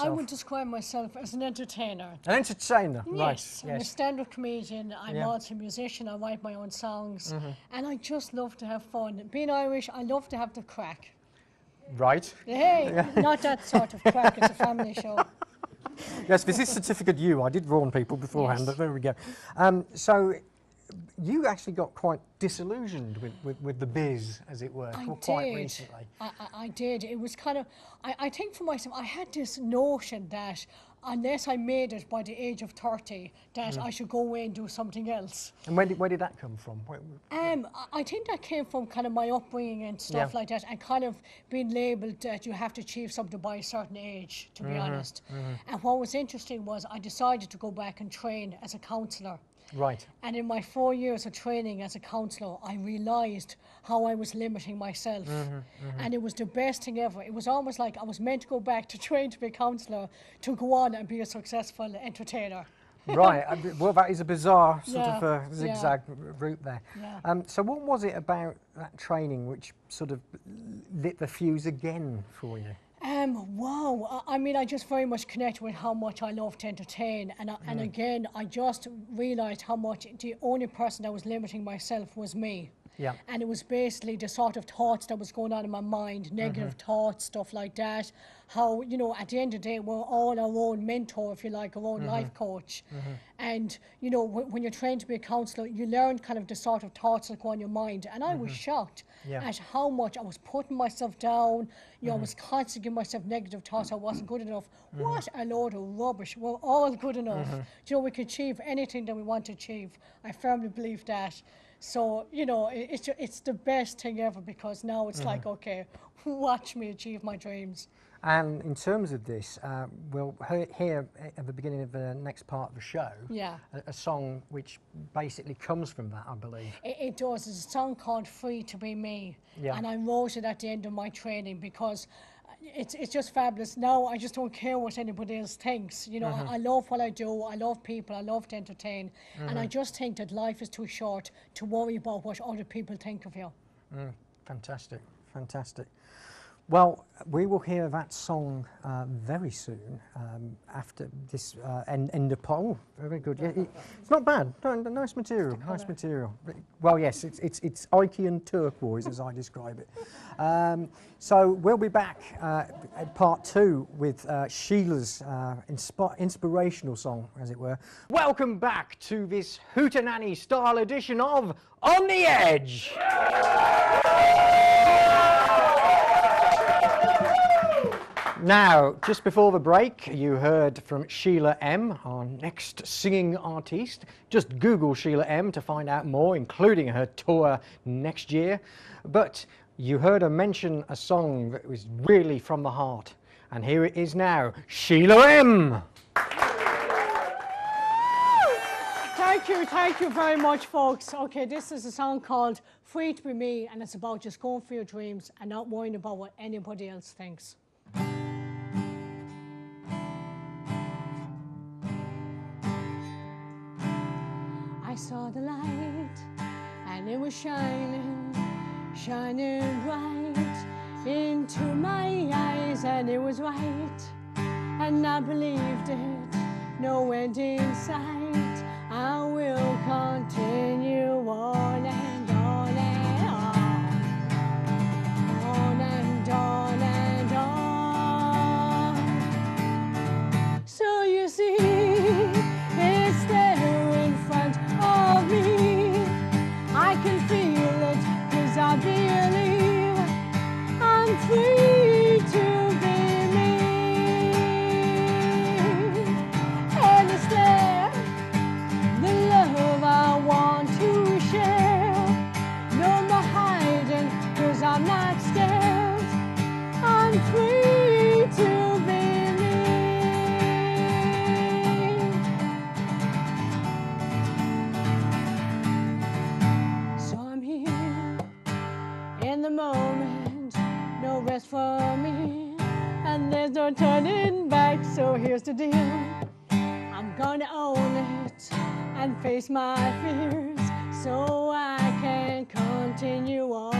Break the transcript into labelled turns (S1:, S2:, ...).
S1: yourself?
S2: I would describe myself as an entertainer.
S1: An entertainer,
S2: Yes,
S1: right?
S2: I'm a
S1: Yes.
S2: stand-up comedian. I'm also a musician. I write my own songs, and I just love to have fun. Being Irish, I love to have the crack.
S1: Right.
S2: Hey, not that sort of crack. It's a family show.
S1: Yes, this is Certificate U. I did warn people beforehand,
S2: Yes.
S1: but there we go. So you actually got quite disillusioned with the biz, as it were, quite recently.
S2: I did. It was kind of, I think for myself, I had this notion that unless I made it by the age of 30, that I should go away and do something else.
S1: And where did that come from?
S2: I think that came from kind of my upbringing and stuff like that, and kind of being labelled that you have to achieve something by a certain age, to be honest. And what was interesting was I decided to go back and train as a counsellor.
S1: Right.
S2: And in my 4 years of training as a counsellor, I realised how I was limiting myself. And it was the best thing ever. It was almost like I was meant to go back to train to be a counsellor to go on and be a successful entertainer.
S1: Right. Well, that is a bizarre sort of zigzag route there.
S2: Yeah.
S1: So what was it about that training which sort of lit the fuse again for you?
S2: Wow, I mean, I just very much connected with how much I love to entertain, and again, I just realised how much the only person that was limiting myself was me.
S1: Yeah.
S2: And it was basically the sort of thoughts that was going on in my mind, negative thoughts, stuff like that. How, you know, at the end of the day, we're all our own mentor, if you like, our own life coach. And, you know, when you're trained to be a counsellor, you learn kind of the sort of thoughts that go on your mind. And I was shocked at how much I was putting myself down. You know, I was constantly giving myself negative thoughts. I wasn't good enough. What a load of rubbish. We're all good enough. You know, we can achieve anything that we want to achieve. I firmly believe that. So, you know, it's the best thing ever, because now it's like, okay, watch me achieve my dreams.
S1: And in terms of this, we'll hear at the beginning of the next part of the show a song which basically comes from that, I believe.
S2: It does. It's a song called Free to Be Me.
S1: Yeah.
S2: And I wrote it at the end of my training because it's just fabulous. Now I just don't care what anybody else thinks. You know, I love what I do. I love people. I love to entertain. And I just think that life is too short to worry about what other people think of you.
S1: Fantastic, fantastic. Well, we will hear that song very soon after this end of part. Oh, very good. Yeah, it's not bad. Nice material. Nice material. Well, yes, it's Ikean turquoise as I describe it. So we'll be back at part 2 with Sheila's inspirational song, as it were. Welcome back to this Hootenanny style edition of On the Edge. Now, just before the break, you heard from Sheila-M, our next singing artiste. Just Google Sheila-M to find out more, including her tour next year. But you heard her mention a song that was really from the heart. And here it is now, Sheila-M.
S2: Thank you very much, folks. Okay, this is a song called Free to Be Me, and it's about just going for your dreams and not worrying about what anybody else thinks. I saw the light, and it was shining bright into my eyes, and it was right, and I believed it, no end in sight. I will continue on and on and on, on and on and on. So you see, it's there in front of me. I can feel it, 'cause I believe I'm free to be me. And it's there, the love I want to share. No more hiding, 'cause I'm not scared. I'm free to be me. So I'm here in the moment, no rest for me, and there's no turning back. So here's the deal, I'm gonna own it and face my fears, so I can continue on.